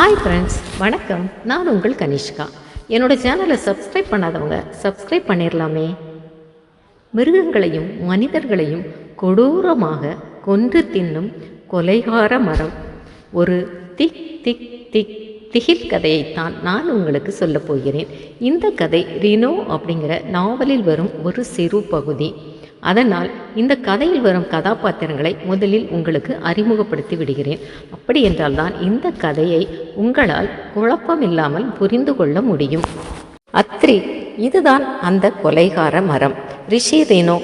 Hi friends, வணக்கம். நான் உங்கள் கனிஷ்கா. என்னோடய சேனலை சப்ஸ்கிரைப் பண்ணாதவங்க சப்ஸ்கிரைப் பண்ணிடலாமே. மிருகங்களையும் மனிதர்களையும் கொடூரமாக கொன்று தின்னும் கொலைகார மரம். ஒரு திக் திக் திக் திகில் கதையைத்தான் நான் உங்களுக்கு சொல்லப் போகிறேன். இந்த கதை ரினோ அப்படிங்கிற நாவலில் வரும் ஒரு சிறு பகுதி. அதனால் இந்த கதையில் வரும் கதாபாத்திரங்களை முதலில் உங்களுக்கு அறிமுகப்படுத்தி விடுகிறேன். அப்படி என்றால்தான் இந்த கதையை உங்களால் குழப்பமில்லாமல் புரிந்து கொள்ள முடியும். அத்ரி, இதுதான் அந்த கொலைகார மரம். ரிஷி, ரினோ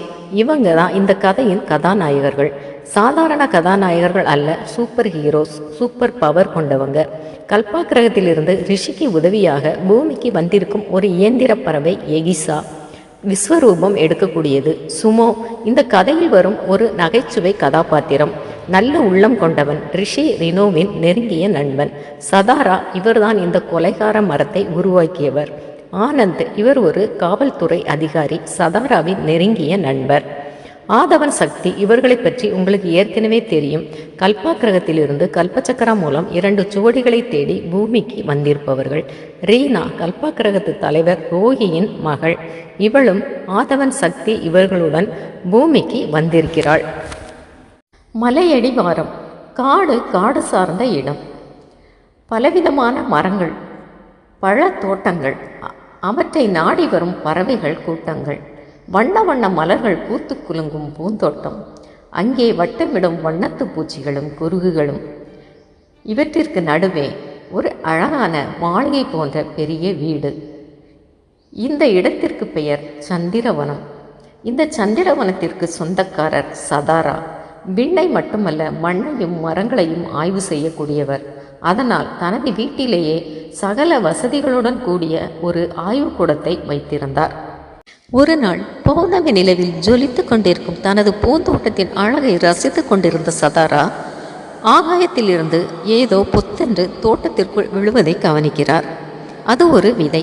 இவங்க தான் இந்த கதையின் கதாநாயகர்கள். சாதாரண கதாநாயகர்கள் அல்ல, சூப்பர் ஹீரோஸ், சூப்பர் பவர் கொண்டவங்க. கல்பா கிரகத்திலிருந்து ரிஷிக்கு உதவியாக பூமிக்கு வந்திருக்கும் ஒரு இயந்திர பறவை எகிசா. விஸ்வரூபம் எடுக்கக்கூடியது சுமோ. இந்த கதையில் வரும் ஒரு நகைச்சுவை கதாபாத்திரம். நல்ல உள்ளம் கொண்டவன். ரிஷி ரினோவின் நெருங்கிய நண்பன். சதாரா, இவர்தான் இந்த கொலைகார மரத்தை உருவாக்கியவர். ஆனந்த், இவர் ஒரு காவல்துறை அதிகாரி, சதாராவின் நெருங்கிய நண்பர். ஆதவன், சக்தி, இவர்களை பற்றி உங்களுக்கு ஏற்கனவே தெரியும். கல்பா கிரகத்திலிருந்து கல்பச்சக்கரா மூலம் 2 சுவடிகளை தேடி பூமிக்கு வந்திருப்பவர்கள். ரீனா, கல்பா கிரகத்து தலைவர் ரோஹியின் மகள். இவளும் ஆதவன், சக்தி இவர்களுடன் பூமிக்கு வந்திருக்கிறாள். மலையடிவாரம். காடு சார்ந்த இடம். பலவிதமான மரங்கள், பழ தோட்டங்கள், அவற்றை நாடி வரும் பறவைகள் கூட்டங்கள், வண்ண வண்ண மலர்கள் பூத்து குலுங்கும் பூந்தோட்டம், அங்கே வட்டமிடும் வண்ணத்து பூச்சிகளும் குருகுகளும். இவற்றிற்கு நடுவே ஒரு அழகான மாளிகை போன்ற பெரிய வீடு. இந்த இடத்திற்கு பெயர் சந்திரவனம். இந்த சந்திரவனத்திற்கு சொந்தக்காரர் சதாரா. விண்ணை மட்டுமல்ல, மண்ணையும் மரங்களையும் ஆய்வு செய்யக்கூடியவர். அதனால் தனது வீட்டிலேயே சகல வசதிகளுடன் கூடிய ஒரு ஆய்வுக்கூடத்தை வைத்திருந்தார். ஒரு நாள் பௌர்ணமி நிலவில் ஜொலித்து கொண்டிருக்கும் தனது பூந்தோட்டத்தின் அழகை ரசித்து கொண்டிருந்த சதாரா ஆகாயத்திலிருந்து ஏதோ பொத்தென்று தோட்டத்திற்குள் விழுவதை கவனிக்கிறார். அது ஒரு விதை.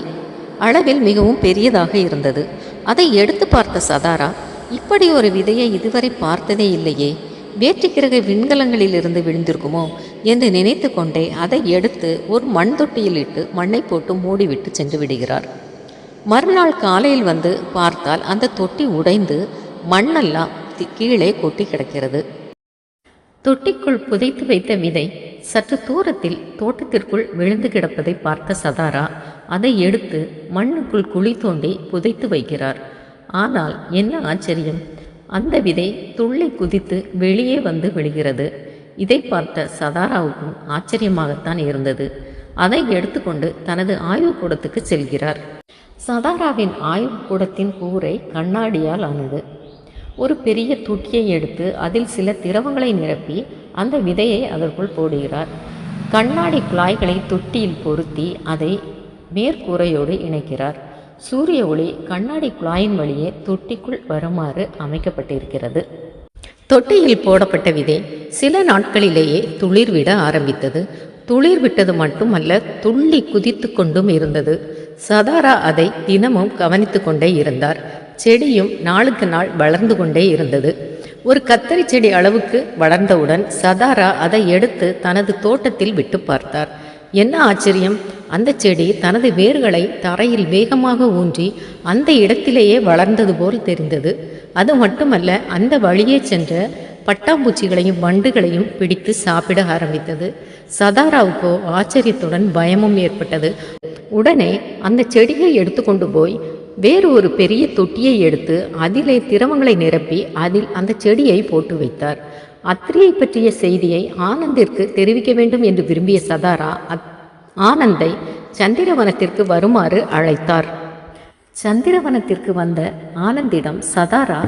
அளவில் மிகவும் பெரியதாக இருந்தது. அதை எடுத்து பார்த்த சதாரா, இப்படி ஒரு விதையை இதுவரை பார்த்ததே இல்லையே, வேற்றுக்கிரக விண்கலங்களிலிருந்து விழுந்திருக்குமோ என்று நினைத்து கொண்டே அதை எடுத்து ஒரு மண் தொட்டியில் இட்டு மண்ணை போட்டு மூடிவிட்டு சென்று விடுகிறார். மறுநாள் காலையில் வந்து பார்த்தால் அந்த தொட்டி உடைந்து மண்ணெல்லாம் கீழே கொட்டி கிடக்கிறது. தொட்டிக்குள் புதைத்து வைத்த விதை சற்று தூரத்தில் தோட்டத்திற்குள் விழுந்து கிடப்பதை பார்த்த சதாரா அதை எடுத்து மண்ணுக்குள் குழி தோண்டி புதைத்து வைக்கிறார். ஆனால் என்ன ஆச்சரியம், அந்த விதை துள்ளி குதித்து வெளியே வந்து விழுகிறது. இதை பார்த்த சதாராவுக்கும் ஆச்சரியமாகத்தான் இருந்தது. அதை எடுத்துக்கொண்டு தனது ஆய்வுக்கூடத்துக்கு செல்கிறார். சதாராவின் ஆய்வுக்கூடத்தின் கூரை கண்ணாடியால் ஆனது. ஒரு பெரிய தொட்டியை எடுத்து அதில் சில திரவங்களை நிரப்பி அந்த விதையை அதற்குள் போடுகிறார். கண்ணாடி குழாய்களை தொட்டியில் பொருத்தி அதை மேற்கூரையோடு இணைக்கிறார். சூரிய ஒளி கண்ணாடி குழாயின் வழியே தொட்டிக்குள் வருமாறு அமைக்கப்பட்டிருக்கிறது. தொட்டியில் போடப்பட்ட விதை சில நாட்களிலேயே துளிர்விட ஆரம்பித்தது. துளிர் விட்டது மட்டுமல்ல, துள்ளி குதித்து கொண்டும் இருந்தது. சதாரா அதை தினமும் கவனித்து கொண்டே இருந்தார். செடியும் நாளுக்கு நாள் வளர்ந்து கொண்டே இருந்தது. ஒரு கத்தரி செடி அளவுக்கு வளர்ந்தவுடன் சதாரா அதை எடுத்து தனது தோட்டத்தில் விட்டு பார்த்தார். என்ன ஆச்சரியம், அந்த செடி தனது வேர்களை தரையில் வேகமாக ஊன்றி அந்த இடத்திலேயே வளர்ந்தது போல் தெரிந்தது. அது மட்டுமல்ல, அந்த வழியே சென்ற பட்டாம்பூச்சிகளையும் வண்டுகளையும் பிடித்து சாப்பிட ஆரம்பித்தது. சதாராவுக்கோ ஆச்சரியத்துடன் பயமும் ஏற்பட்டது. உடனே அந்த செடியை எடுத்துக்கொண்டு போய் வேறு ஒரு பெரிய தொட்டியை எடுத்து அதிலே திரவங்களை நிரப்பி அதில் அந்த செடியை போட்டு வைத்தார். அத்ரியை பற்றிய செய்தியை ஆனந்திற்கு தெரிவிக்க வேண்டும் என்று விரும்பிய சதாரா ஆனந்தை சந்திரவனத்திற்கு வருமாறு அழைத்தார். சந்திரவனத்திற்கு வந்த ஆனந்திடம் சதாரா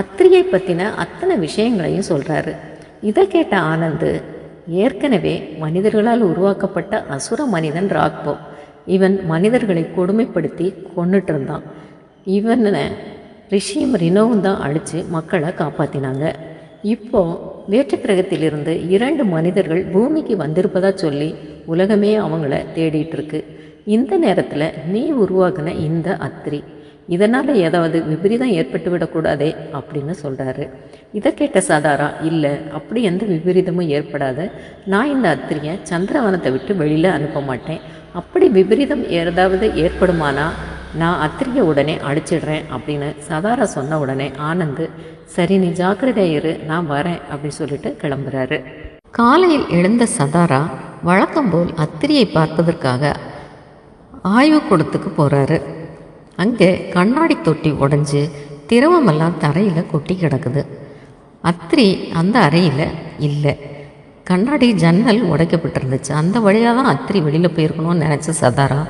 அத்ரியை பற்றின அத்தனை விஷயங்களையும் சொல்கிறாரு. இதை கேட்ட ஆனந்து, ஏற்கனவே மனிதர்களால் உருவாக்கப்பட்ட அசுர மனிதன் ராக்போ. இவன் மனிதர்களை கொடுமைப்படுத்தி கொண்டுட்டு இருந்தான். இவனை ரிஷியும் ரினோவும் தான் அழித்து மக்களை காப்பாற்றினாங்க. இப்போது வேற்று கிரகத்திலிருந்து 2 மனிதர்கள் பூமிக்கு வந்திருப்பதா சொல்லி உலகமே அவங்கள தேடிட்டுருக்கு. இந்த நேரத்தில் நீ உருவாக்கின இந்த அத்ரி இதனால் ஏதாவது விபரீதம் ஏற்பட்டு விடக்கூடாதே அப்படின்னு சொல்கிறாரு. இதை கேட்ட சதாரா, இல்லை அப்படி எந்த விபரீதமும் ஏற்படாத, நான் இந்த அத்திரியை சந்திரவனத்தை விட்டு வெளியில் அனுப்ப மாட்டேன். அப்படி விபரீதம் ஏதாவது ஏற்படுமானா நான் அத்திரியை உடனே அடிச்சிடுறேன் அப்படின்னு சதாரா சொன்ன உடனே ஆனந்த், சரி நீ ஜாக்கிரதையா இரு, நான் வரேன் அப்படின்னு சொல்லிட்டு கிளம்புறாரு. காலையில் எழுந்த சதாரா வழக்கம்போல் அத்திரியை பார்ப்பதற்காக ஆய்வுக்கூடத்துக்கு போகிறாரு. அங்கே கண்ணாடி தொட்டி உடஞ்சி திரவமெல்லாம் தரையில் கொட்டி கிடக்குது. அத்திரி அந்த அறையில் இல்லை. கண்ணாடி ஜன்னல் உடைக்கப்பட்டிருந்துச்சு. அந்த வழியாக தான் அத்திரி வெளியில் போயிருக்கணும்னு நினச்ச சதாரா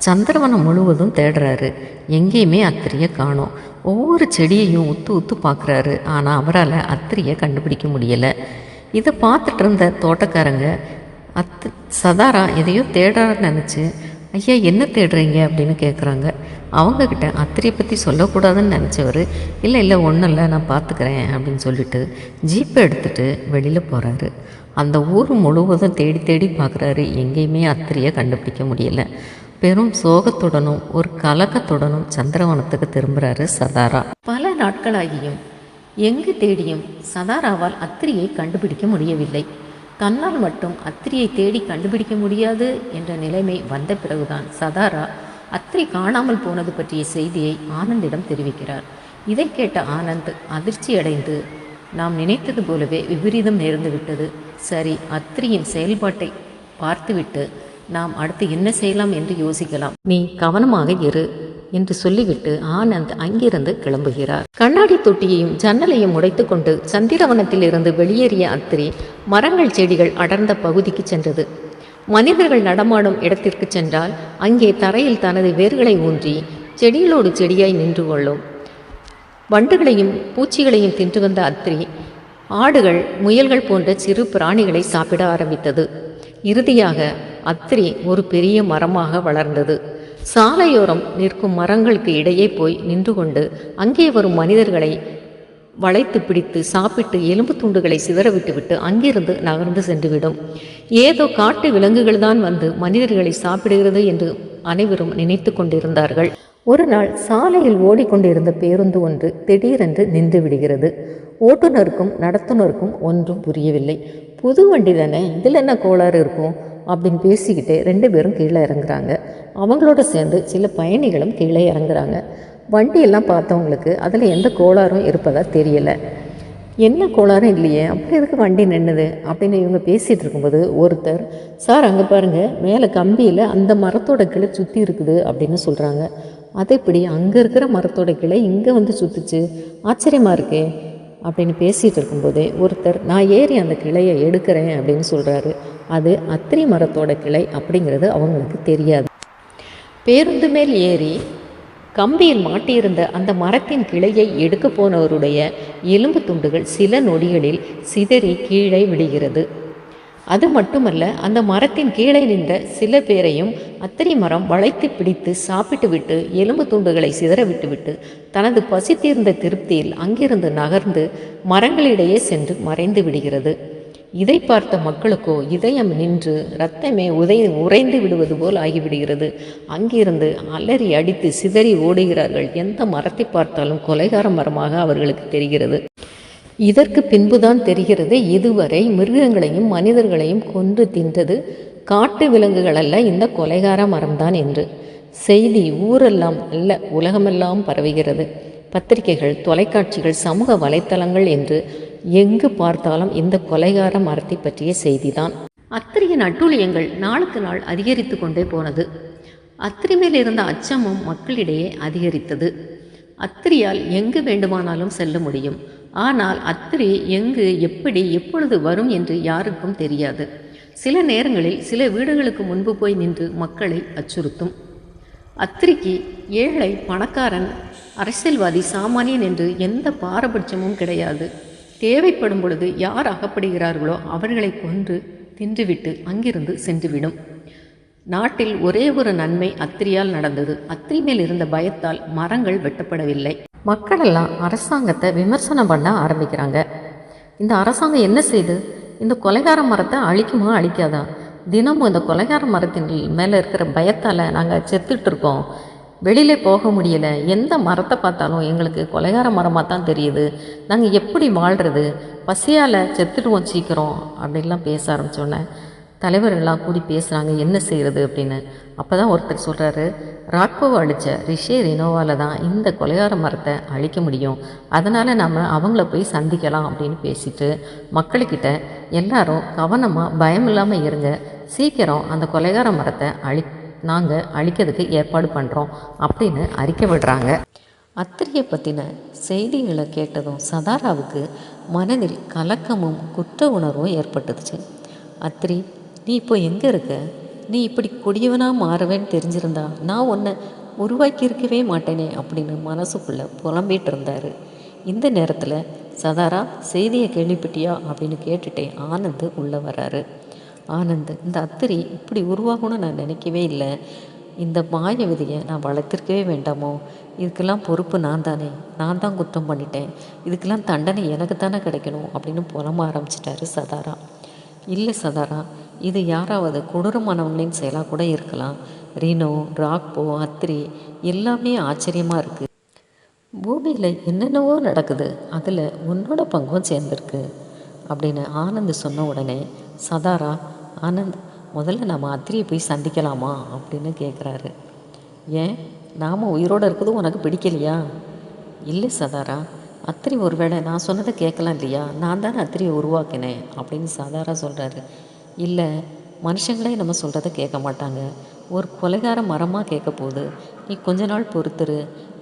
சந்திரவனம் முழுவதும் தேடுறாரு. எங்கேயுமே அத்திரியை காணோம். ஒவ்வொரு செடியையும் உத்து உத்து பார்க்குறாரு. ஆனால் அவரால் அத்திரியை கண்டுபிடிக்க முடியலை. இதை பார்த்துட்டு இருந்த தோட்டக்காரங்க சதாரா எதையோ தேடுறான்னு நினச்சி, ஐயா என்ன தேடுறீங்க அப்படின்னு கேட்குறாங்க. அவங்கக்கிட்ட அத்திரியை பற்றி சொல்லக்கூடாதுன்னு நினச்சவர், இல்லை ஒன்றும் இல்லை நான் பார்த்துக்கிறேன் அப்படின்னு சொல்லிட்டு ஜீப்பை எடுத்துகிட்டு வெளியில் போகிறாரு. அந்த ஊர் முழுவதும் தேடி தேடி பார்க்குறாரு. எங்கேயுமே அத்திரியை கண்டுபிடிக்க முடியலை. பெரும் சோகத்துடனும் ஒரு கலக்கத்துடனும் சந்திரவனத்துக்கு திரும்புகிறாரு சதாரா. பல நாட்களாகியும் எங்கு தேடியும் சதாராவால் அத்திரியை கண்டுபிடிக்க முடியவில்லை. தன்னால் மட்டும் அத்திரியை தேடி கண்டுபிடிக்க முடியாது என்ற நிலைமை வந்த பிறகுதான் சதாரா அத்திரி காணாமல் போனது பற்றிய செய்தியை ஆனந்திடம் தெரிவிக்கிறார். இதை கேட்ட ஆனந்த் அதிர்ச்சி அடைந்து, நாம் நினைத்தது போலவே விபரீதம் நேர்ந்து விட்டது. சரி, அத்திரியின் செயல்பாட்டை பார்த்துவிட்டு நாம் அடுத்து என்ன செய்யலாம் என்று யோசிக்கலாம். நீ கவனமாக இரு என்று சொல்லிவிட்டு ஆனந்த் அங்கிருந்து கிளம்புகிறார். கண்ணாடி தொட்டியையும் ஜன்னலையும் உடைத்து கொண்டு சந்திரவனத்தில் இருந்து வெளியேறிய அத்திரி மரங்கள் செடிகள் அடர்ந்த பகுதிக்கு சென்றது. மனிதர்கள் நடமாடும் இடத்திற்கு சென்றால் அங்கே தரையில் தனது வேர்களை ஊன்றி செடிகளோடு செடியாய் நின்று கொள்ளும். வண்டுகளையும் பூச்சிகளையும் தின்று வந்த அத்திரி ஆடுகள், முயல்கள் போன்ற சிறு பிராணிகளை சாப்பிட ஆரம்பித்தது. இறுதியாக அத்திரி ஒரு பெரிய மரமாக வளர்ந்தது. சாலையோரம் நிற்கும் மரங்களுக்கு இடையே போய் நின்று கொண்டு அங்கே வரும் மனிதர்களை வளைத்து பிடித்து சாப்பிட்டு எலும்பு துண்டுகளை சிதறவிட்டுவிட்டு அங்கிருந்து நகர்ந்து சென்றுவிடும். ஏதோ காட்டு விலங்குகள் தான் வந்து மனிதர்களை சாப்பிடுகிறது என்று அனைவரும் நினைத்து கொண்டிருந்தார்கள். ஒரு நாள் சாலையில் ஓடிக்கொண்டிருந்த பேருந்து ஒன்று திடீரென்று நின்று விடுகிறது. ஓட்டுநருக்கும் நடத்துனருக்கும் ஒன்றும் புரியவில்லை. புது வண்டி தானே, இதில் என்ன கோளாறு இருக்கும் அப்படின்னு பேசிக்கிட்டே 2 பேரும் கீழே இறங்குறாங்க. அவங்களோட சேர்ந்து சில பயணிகளும் கீழே இறங்குறாங்க. வண்டியெல்லாம் பார்த்தவங்களுக்கு அதில் எந்த கோளாறும் இருப்பதா தெரியலை. என்ன கோளாறும் இல்லையே, அப்படி எதுக்கு வண்டி நின்றுது அப்படின்னு இவங்க பேசிகிட்டு இருக்கும்போது ஒருத்தர், சார் அங்கே பாருங்கள், மேலே கம்பியில் அந்த மரத்தோட கிளை சுற்றி இருக்குது அப்படின்னு சொல்கிறாங்க. அதை இப்படி அங்கே இருக்கிற மரத்தோட கிளை இங்கே வந்து சுற்றுச்சு, ஆச்சரியமாக இருக்கே அப்படின்னு பேசிகிட்டு இருக்கும்போதே ஒருத்தர், நான் ஏறி அந்த கிளையை எடுக்கிறேன் அப்படின்னு சொல்கிறாரு. அது அத்திரி மரத்தோட கிளை அப்படிங்கிறது அவங்களுக்கு தெரியாது. பேருந்து மேல் ஏறி கம்பியில் மாட்டியிருந்த அந்த மரத்தின் கிளையை எடுக்க போனவருடைய எலும்பு துண்டுகள் சில நொடிகளில் சிதறி கீழே விடுகிறது. அது மட்டுமல்ல, அந்த மரத்தின் கீழே நின்ற சில பேரையும் அத்திரி மரம் வளைத்து பிடித்து சாப்பிட்டு விட்டு எலும்பு துண்டுகளை சிதற விட்டுவிட்டு தனது பசி தீர்ந்த திருப்தியில் அங்கிருந்து நகர்ந்து மரங்களிடையே சென்று மறைந்து விடுகிறது. இதை பார்த்த மக்களுக்கோ இதயம் நின்று இரத்தமே உறைந்து விடுவது போல் ஆகிவிடுகிறது. அங்கிருந்து அலறி அடித்து சிதறி ஓடுகிறார்கள். எந்த மரத்தை பார்த்தாலும் கொலைகார மரமாக அவர்களுக்கு தெரிகிறது. இதற்கு பின்புதான் தெரிகிறது, இதுவரை மிருகங்களையும் மனிதர்களையும் கொன்று தின்றது காட்டு விலங்குகள் அல்ல, இந்த கொலைகார மரம்தான் என்று. செய்தி ஊரெல்லாம் அல்ல, உலகமெல்லாம் பரவுகிறது. பத்திரிகைகள், தொலைக்காட்சிகள், சமூக வலைத்தளங்கள் என்று எங்கு பார்த்தாலும் இந்த கொலைகார மரத்தை பற்றிய செய்திதான். அத்திரியின் அட்டூழியங்கள் நாளுக்கு நாள் அதிகரித்து கொண்டே போனது. அத்திரி மேல் இருந்த அச்சமும் மக்களிடையே அதிகரித்தது. அத்திரியால் எங்கு வேண்டுமானாலும் செல்ல முடியும். ஆனால் அத்திரி எங்கு, எப்படி, எப்பொழுது வரும் என்று யாருக்கும் தெரியாது. சில நேரங்களில் சில வீடுகளுக்கு முன்பு போய் நின்று மக்களை அச்சுறுத்தும். அத்திரிக்கு ஏழை, பணக்காரன், அரசியல்வாதி, சாமானியன் என்று எந்த பாரபட்சமும் கிடையாது. தேவைப்படும் பொழுது யார் அகப்படுகிறார்களோ அவர்களை கொன்று தின்றுவிட்டு அங்கிருந்து சென்றுவிடும். நாட்டில் ஒரே ஒரு நன்மை அத்திரியால் நடந்தது. அத்திரி மேல் இருந்த பயத்தால் மரங்கள் வெட்டப்படவில்லை. மக்களெல்லாம் அரசாங்கத்தை விமர்சனம் பண்ண ஆரம்பிக்கிறாங்க. இந்த அரசாங்கம் என்ன செய்து இந்த கொலைகார மரத்தை அழிக்குமா அழிக்காதா? தினமும் இந்த கொலைகார மரத்தின் மேலே இருக்கிற பயத்தால் நாங்கள் செத்துட்டு இருக்கோம். வெளியில் போக முடியலை, எந்த மரத்தை பார்த்தாலும் எங்களுக்கு கொலைகார மரமாக தான் தெரியுது, நாங்கள் எப்படி வாழ்கிறது, பசியால் செத்துடுவோம் சீக்கிரம் அப்படின்லாம் பேச ஆரம்பித்தோன்னே தலைவர்கள்லாம் கூடி பேசுகிறாங்க என்ன செய்கிறது அப்படின்னு. அப்போ தான் ஒருத்தர் சொல்கிறாரு, ராட்கோவை அழித்த ரிஷே ரினோவால் தான் இந்த கொலைகார மரத்தை அழிக்க முடியும், அதனால் நம்ம அவங்கள போய் சந்திக்கலாம் அப்படின்னு பேசிட்டு மக்கள்கிட்ட எல்லாரும் கவனமாக பயம் இல்லாமல் இருங்க, சீக்கிரம் அந்த கொலைகார மரத்தை நாங்கள் அழிக்கிறதுக்கு ஏற்பாடு பண்ணுறோம் அப்படின்னு அறிக்கை விடுறாங்க. அத்திரியை பற்றின செய்திகளை கேட்டதும் சதாராவுக்கு மனதில் கலக்கமும் குற்ற உணர்வும் ஏற்பட்டுச்சு. அத்திரி, நீ இப்போ எங்கே இருக்க? நீ இப்படி கொடியவனாக மாறுவேன்னு தெரிஞ்சிருந்தா நான் உன்னை உருவாக்கியிருக்கவே மாட்டேனே அப்படின்னு மனசுக்குள்ளே புலம்பிகிட்டு இருந்தார். இந்த நேரத்தில் சதாரா, செய்தியை கேள்விப்பட்டியா அப்படின்னு கேட்டுட்டே ஆனந்த் உள்ளே வராரு. ஆனந்த், இந்த அத்திரி இப்படி உருவாகணும்னு நான் நினைக்கவே இல்லை, இந்த மாய விதியை நான் வளர்த்திருக்கவே வேண்டாமோ, இதுக்கெல்லாம் பொறுப்பு நான் தானே, நான் தான் குற்றம் பண்ணிட்டேன், இதுக்கெல்லாம் தண்டனை எனக்கு தானே கிடைக்கணும் அப்படின்னு புலம்ப ஆரம்பிச்சிட்டாரு சதாரா. இல்லை சதாரா, இது யாராவது கொடூரமானவங்களின் செயலாக கூட இருக்கலாம். ரீனோ, ராக்போ, அத்திரி எல்லாமே ஆச்சரியமாக இருக்குது. பூமியில் என்னென்னவோ நடக்குது, அதில் உன்னோட பங்கும் சேர்ந்துருக்கு அப்படின்னு ஆனந்த் சொன்ன உடனே சதாரா, ஆனந்த், முதல்ல நம்ம அத்திரியை போய் சந்திக்கலாமா அப்படின்னு கேட்குறாரு. ஏன், நாம் உயிரோடு இருக்கிறது உனக்கு பிடிக்கலையா? இல்லை சதாரா, அத்திரி ஒருவேளை நான் சொன்னதை கேட்கலாம் இல்லையா, நான் தானே அத்திரியை உருவாக்கினேன் அப்படின்னு சதாரா சொல்கிறாரு. இல்லை, மனுஷங்களே நம்ம சொல்கிறத கேட்க மாட்டாங்க, ஒரு கொலைகார மரமாக கேட்க போகுது, நீ கொஞ்ச நாள் பொறுத்துரு,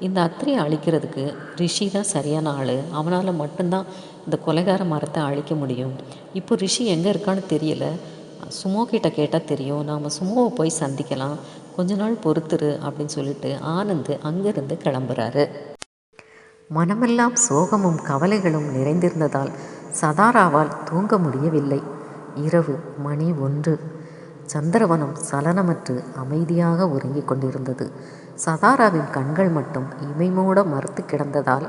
இந்த அத்திரியை அழிக்கிறதுக்கு ரிஷி தான் சரியான ஆள், அவனால் மட்டும்தான் இந்த கொலைகார மரத்தை அழிக்க முடியும். இப்போ ரிஷி எங்கே இருக்கான்னு தெரியல, சுமோ கிட்ட கேட்டால் தெரியும், நாம் சுமோவை போய் சந்திக்கலாம், கொஞ்ச நாள் பொறுத்துரு அப்படின்னு சொல்லிட்டு ஆனந்த் அங்கேருந்து கிளம்புறாரு. மனமெல்லாம் சோகமும் கவலைகளும் நிறைந்திருந்ததால் சதாராவால் தூங்க முடியவில்லை. இரவு மணி 1. சந்திரவனம் சலனமற்று அமைதியாக உறங்கிக் கொண்டிருந்தது. சதாராவின் கண்கள் மட்டும் இமைமூட மறுத்து கிடந்ததால்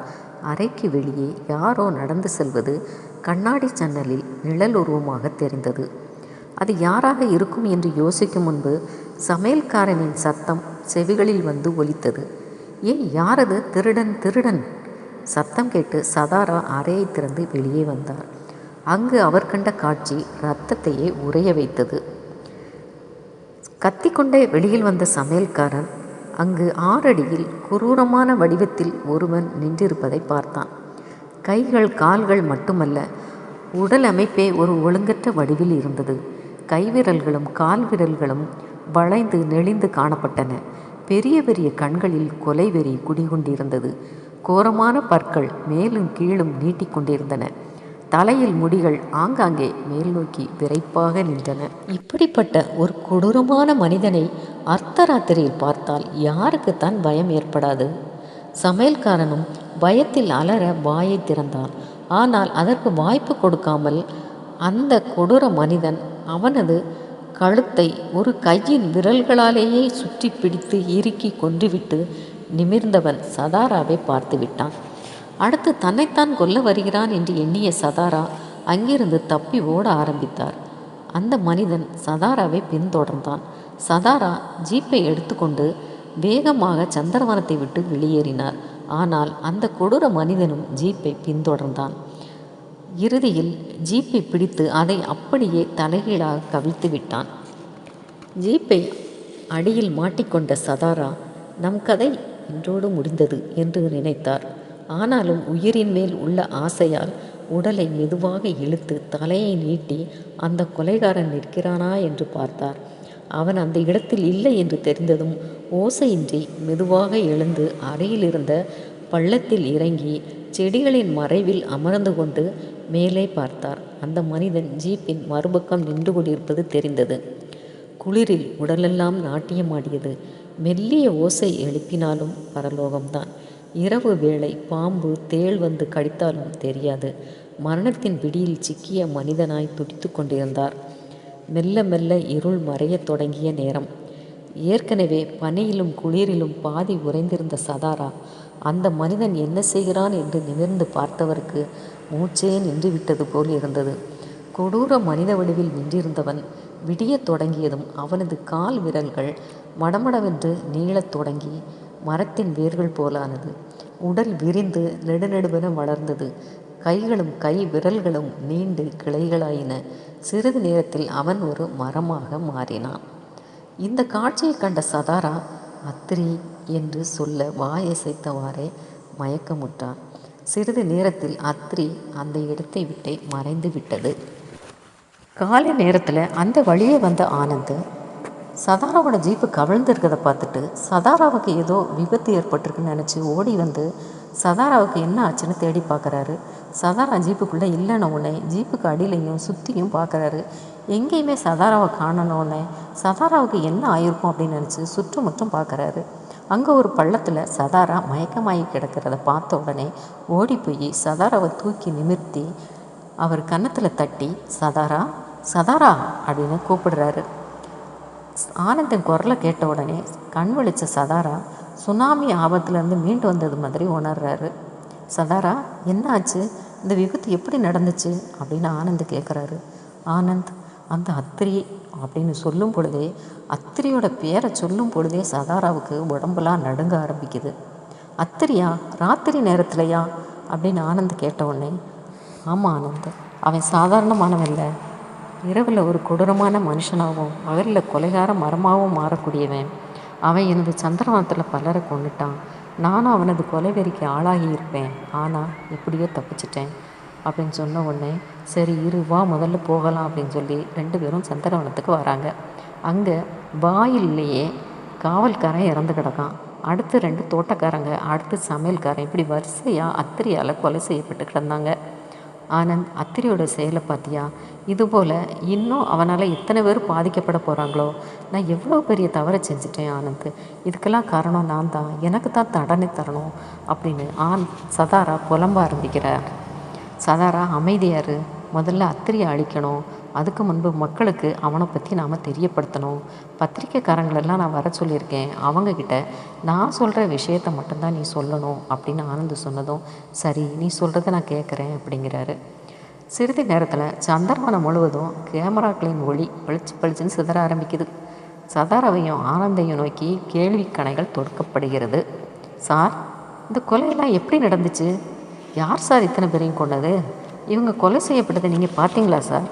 அறைக்கு வெளியே யாரோ நடந்து செல்வது கண்ணாடி ஜன்னலில் நிழல் உருவமாக தெரிந்தது. அது யாராக இருக்கும் என்று யோசிக்கும் முன்பு சமையல்காரனின் சத்தம் செவிகளில் வந்து ஒலித்தது. ஏன், யாரது? திருடன் திருடன்! சத்தம் கேட்டு சதாரா அறையை திறந்து வெளியே வந்தார். அங்கு அவர் கண்ட காட்சி இரத்தத்தையே உறைய வைத்தது. கத்திக்கொண்டே வெளியில் வந்த சமையல்காரன் அங்கு 6 அடியில் குரூரமான வடிவத்தில் ஒருவன் நின்றிருப்பதை பார்த்தான். கைகள் கால்கள் மட்டுமல்ல, உடல் அமைப்பே ஒரு ஒழுங்கற்ற வடிவில் இருந்தது. கைவிரல்களும் கால் விரல்களும் வளைந்து நெளிந்து காணப்பட்டன. பெரிய பெரிய கண்களில் கொலைவெறி குடிகொண்டிருந்தது. கோரமான பற்கள் மேலும் கீழும் நீட்டிக்கொண்டிருந்தன. தலையில் முடிகள் ஆங்காங்கே மேல் நோக்கி விரைப்பாக நின்றன. இப்படிப்பட்ட ஒரு கொடூரமான மனிதனை அர்த்தராத்திரியில் பார்த்தால் யாருக்குத்தான் பயம் ஏற்படாது? சமையல்காரனும் பயத்தில் அலற வாயை திறந்தான். ஆனால் அதற்கு வாய்ப்பு கொடுக்காமல் அந்த கொடூர மனிதன் அவனது கழுத்தை ஒரு கையின் விரல்களாலேயே சுற்றி பிடித்து இறுக்கி கொன்றுவிட்டு நிமிர்ந்தவன் சதாராவை பார்த்து விட்டான். அடுத்து தன்னைத்தான் கொல்ல வருகிறான் என்று எண்ணிய சதாரா அங்கிருந்து தப்பி ஓட ஆரம்பித்தார். அந்த மனிதன் சதாராவை பின்தொடர்ந்தான். சதாரா ஜீப்பை எடுத்துக்கொண்டு வேகமாக சந்திரவனத்தை விட்டு வெளியேறினார். ஆனால் அந்த கொடூர மனிதனும் ஜீப்பை பின்தொடர்ந்தான். இறுதியில் ஜீப்பை பிடித்து அதை அப்படியே தலைகீழாக கவிழ்த்து விட்டான். ஜீப்பை அடியில் மாட்டிக்கொண்ட சதாரா நம் கதை இன்றோடு முடிந்தது என்று நினைத்தார். ஆனாலும் உயிரின் மேல் உள்ள ஆசையால் உடலை மெதுவாக இழுத்து தலையை நீட்டி அந்த கொலைகாரன் நிற்கிறானா என்று பார்த்தார். அவன் அந்த இடத்தில் இல்லை என்று தெரிந்ததும் ஓசையின்றி மெதுவாக எழுந்து அறையில் இருந்த பள்ளத்தில் இறங்கி செடிகளின் மறைவில் அமர்ந்து கொண்டு மேலே பார்த்தார். அந்த மனிதன் ஜீப்பின் மறுபக்கம் நின்று கொண்டிருப்பது தெரிந்தது. குளிரில் உடலெல்லாம் நாட்டியமாடியது. மெல்லிய ஓசை எழுப்பினாலும் பரலோகம்தான். இரவு வேளை பாம்பு தேள் வந்து கடித்தாலும் தெரியாது. மரணத்தின் பிடியில் சிக்கிய மனிதனாய் துடித்து கொண்டிருந்தார். மெல்ல மெல்ல இருள் மறையத் தொடங்கிய நேரம். ஏற்கனவே பனியிலும் குளிரிலும் பாதி உறைந்திருந்த சதாரா அந்த மனிதன் என்ன செய்கிறான் என்று நிமிர்ந்து பார்த்தவருக்கு மூச்சே நின்று விட்டது போல் இருந்தது. கொடூர மனித வடிவில் நின்றிருந்தவன் விடியத் தொடங்கியதும் அவனது கால் விரல்கள் மடமடவென்று நீளத் தொடங்கி மரத்தின் வேர்கள் போலானது. உடல் விரிந்து நெடுநெடுவென வளர்ந்தது. கைகளும் கை விரல்களும் நீண்டு கிளைகளாயின. சிறிது நேரத்தில் அவன் ஒரு மரமாக மாறினான். இந்த காட்சியை கண்ட சதாரா அத்திரி என்று சொல்ல வாயசைத்தவாறே மயக்கமுற்றான். சிறிது நேரத்தில் அத்திரி அந்த இடத்தை விட்டே மறைந்து விட்டது. காலை நேரத்தில் அந்த வழியே வந்த ஆனந்த் சதாராவோட ஜீப்பு கவிழ்ந்துருக்கிறத பார்த்துட்டு சதாராவுக்கு ஏதோ விபத்து ஏற்பட்டிருக்குன்னு நினச்சி ஓடி வந்து சதாராவுக்கு என்ன ஆச்சுன்னு தேடி பார்க்குறாரு. சதாரா ஜீப்புக்குள்ளே இல்லைன்னு உடனே ஜீப்புக்கு அடியிலையும் சுற்றியும் பார்க்குறாரு. எங்கேயுமே சதாராவை காணணுன்னே சதாராவுக்கு என்ன ஆயிருக்கும் அப்படின்னு நினச்சி சுற்றுமுற்றும் பார்க்குறாரு. அங்கே ஒரு பள்ளத்தில் சதாரா மயக்கமாகி கிடக்கிறத பார்த்த உடனே ஓடி போய் சதாராவை தூக்கி நிமிர்த்தி அவர் கன்னத்தில் தட்டி சதாரா சதாரா அப்படின்னு கூப்பிடுறாரு. ஆனந்தின் குரலை கேட்ட உடனே கண் விழிச்ச சதாரா சுனாமி ஆபத்துலேருந்து மீண்டு வந்தது மாதிரி உணர்றாரு. சதாரா என்ன ஆச்சு, இந்த விபத்து எப்படி நடந்துச்சு அப்படின்னு ஆனந்த் கேட்குறாரு. ஆனந்த் அந்த அத்திரி அப்படின்னு சொல்லும் பொழுதே அத்திரியோட பேரை சொல்லும் பொழுதே சதாராவுக்கு உடம்பெல்லாம் நடுங்க ஆரம்பிக்குது. அத்திரியா, ராத்திரி நேரத்துலையா அப்படின்னு ஆனந்த் கேட்ட உடனே ஆமாம் ஆனந்த், அவன் சாதாரணமானவன் இல்லை, இரவில் ஒரு கொடூரமான மனுஷனாகவும் பகலில் கொலைகார மரமாகவும் மாறக்கூடியவன். அவன் எனது சந்திரவனத்தில் பலரை கொண்டுட்டான். நானும் அவனது கொலைவெறிக்கு ஆளாகி இருப்பேன், ஆனால் எப்படியோ தப்பிச்சிட்டேன் அப்படின்னு சொன்ன உடனே சரி இரு வா முதல்ல போகலாம் அப்படின்னு சொல்லி 2 பேரும் சந்திரவனத்துக்கு வராங்க. அங்கே வாயிலேயே காவல்காரன் இறந்து கிடக்கான். அடுத்து 2 தோட்டக்காரங்க, அடுத்து சமையல்காரன், இப்படி வரிசையாக அத்திரியால் கொலை செய்யப்பட்டு கிடந்தாங்க. ஆனந்த் அத்திரியோட செயலை பார்த்தியா, இதுபோல் இன்னும் அவனால் எத்தனை பேர் பாதிக்கப்பட போகிறாங்களோ, நான் எவ்வளோ பெரிய தவறை செஞ்சுட்டேன் ஆனந்த், இதுக்கெல்லாம் காரணம் நான் தான், எனக்கு தான் தண்டனை தரணும் அப்படின்னு சதாரா புலம்ப ஆரம்பிக்கிறார். சதாரா அமைதியார், முதல்ல அத்திரியை அழிக்கணும், அதுக்கு முன்பு மக்களுக்கு அவனை பற்றி நாம் தெரியப்படுத்தணும், பத்திரிக்கைக்காரங்களெல்லாம் நான் வர சொல்லியிருக்கேன், அவங்கக்கிட்ட நான் சொல்கிற விஷயத்தை மட்டும்தான் நீ சொல்லணும் அப்படின்னு ஆனந்த் சொன்னதும் சரி நீ சொல்கிறத நான் கேட்குறேன் அப்படிங்கிறாரு. சிறிது நேரத்தில் சந்திரவனம் முழுவதும் கேமராக்களின் ஒளி பளிச்சுன்னு சிதற ஆரம்பிக்குது. சதாராவையும் ஆனந்தையும் நோக்கி கேள்வி கணைகள் தொடுக்கப்படுகிறது. சார், இந்த கொலையெல்லாம் எப்படி நடந்துச்சு, யார் சார் இத்தனை பேரையும் கொண்டது, இவங்க கொலை செய்யப்பட்டதை நீங்கள் பார்த்தீங்களா சார்,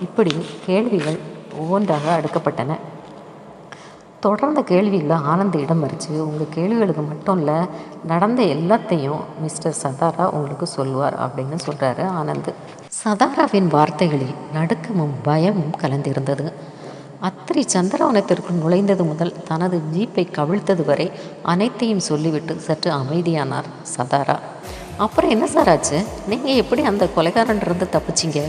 இப்படி கேள்விகள் ஒவ்வொன்றாக அடுக்கப்பட்டன. தொடர்ந்த கேள்வியில் ஆனந்த் இடம் மறித்து உங்கள் கேள்விகளுக்கு மட்டும் இல்லை நடந்த எல்லாத்தையும் மிஸ்டர் சதாரா உங்களுக்கு சொல்லுவார் அப்படின்னு சொல்கிறாரு ஆனந்த். சதாராவின் வார்த்தைகளில் நடுக்கமும் பயமும் கலந்திருந்தது. அத்திரி சந்திரவனத்திற்குள் நுழைந்தது முதல் தனது ஜீப்பை கவிழ்த்தது வரை அனைத்தையும் சொல்லிவிட்டு சற்று அமைதியானார் சதாரா. அப்புறம் என்ன சார் ஆச்சு, நீங்கள் எப்படி அந்த கொலைகாரன்றது தப்பிச்சிங்க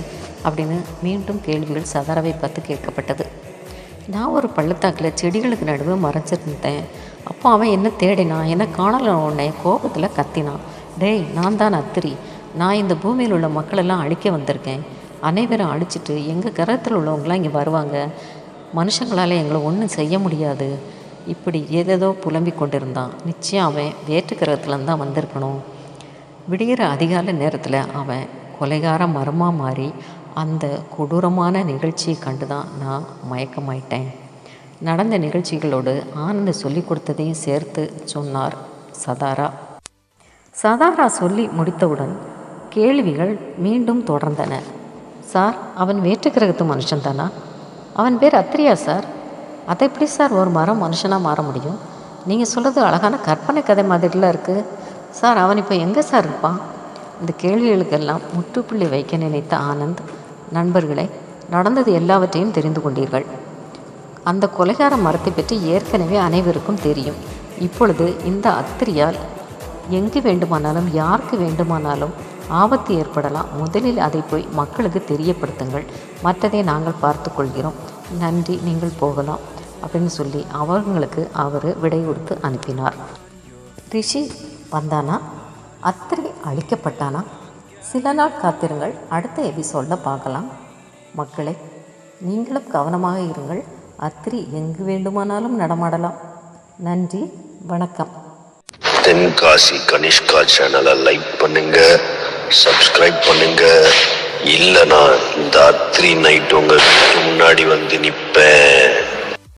அப்படின்னு மீண்டும் கேள்விகள் சதாராவை பார்த்து கேட்கப்பட்டது. நான் ஒரு பள்ளத்தாக்கில் செடிகளுக்கு நடுவே மறைச்சிருந்தேன். அப்போ அவன் என்ன தேடினான், என்ன காணல உடனே கோபத்தில் கத்தினான். டேய், நான் தான் அத்திரி, நான் இந்த பூமியில் உள்ள மக்களெல்லாம் அழிக்க வந்திருக்கேன், அனைவரும் அழிச்சிட்டு எங்கள் கிரகத்தில் உள்ளவங்களாம் இங்கே வருவாங்க, மனுஷங்களால் எங்களை ஒன்றும் செய்ய முடியாது, இப்படி ஏதேதோ புலம்பி கொண்டிருந்தான். நிச்சயம் அவன் வேற்று கிரகத்துலேருந்து தான் வந்திருக்கணும். விடிகிற அதிகாலை நேரத்தில் அவன் கொலைகார மரமாக மாறி அந்த கொடூரமான நிகழ்ச்சியை கண்டு தான் நான் மயக்கமாயிட்டேன். நடந்த நிகழ்ச்சிகளோடு ஆனந்த் சொல்லி கொடுத்ததையும் சேர்த்து சொன்னார் சதாரா. சதாரா சொல்லி முடித்தவுடன் கேள்விகள் மீண்டும் தொடர்ந்தன. சார், அவன் வேற்று கிரகத்து மனுஷன் தானா, அவன் பேர் அத்திரியா சார், அதை எப்படி சார் ஒரு மரம் மனுஷனாக மாற முடியும், நீங்கள் சொல்கிறது அழகான கற்பனை கதை மாதிரிலாம் இருக்குது சார், அவன் இப்போ எங்கே சார் இருப்பான். இந்த கேள்விகளுக்கெல்லாம் முற்றுப்புள்ளி வைக்க நினைத்த ஆனந்த், நண்பர்களே, நடந்தது எல்லாவற்றையும் தெரிந்து கொண்டீர்கள். அந்த கொலைகார மரத்தை பற்றி ஏற்கனவே அனைவருக்கும் தெரியும். இப்பொழுது இந்த அத்திரியால் எங்கு வேண்டுமானாலும் யாருக்கு வேண்டுமானாலும் ஆபத்து ஏற்படலாம். முதலில் அதை போய் மக்களுக்கு தெரியப்படுத்துங்கள், மற்றதை நாங்கள் பார்த்து கொள்கிறோம், நன்றி, நீங்கள் போகலாம் அப்படின்னு சொல்லி அவர்களுக்கு அவர் விடை கொடுத்து அனுப்பினார். ரிஷி வந்தானா, அத்திரி அழிக்கப்பட்டானா? சில நாள் காத்திருங்கள், அடுத்த எபிசோடில் பார்க்கலாம். மக்களை, நீங்களும் கவனமாக இருங்கள், அத்திரி எங்கு வேண்டுமானாலும் நடமாடலாம். நன்றி, வணக்கம். தென்காசி கனிஷ்கா சேனலை லைக் பண்ணுங்க, சப்ஸ்கிரைப் பண்ணுங்க. இல்லைனா இந்த அத்திரி நைட் உங்க முன்னாடி வந்து நிற்பேன்.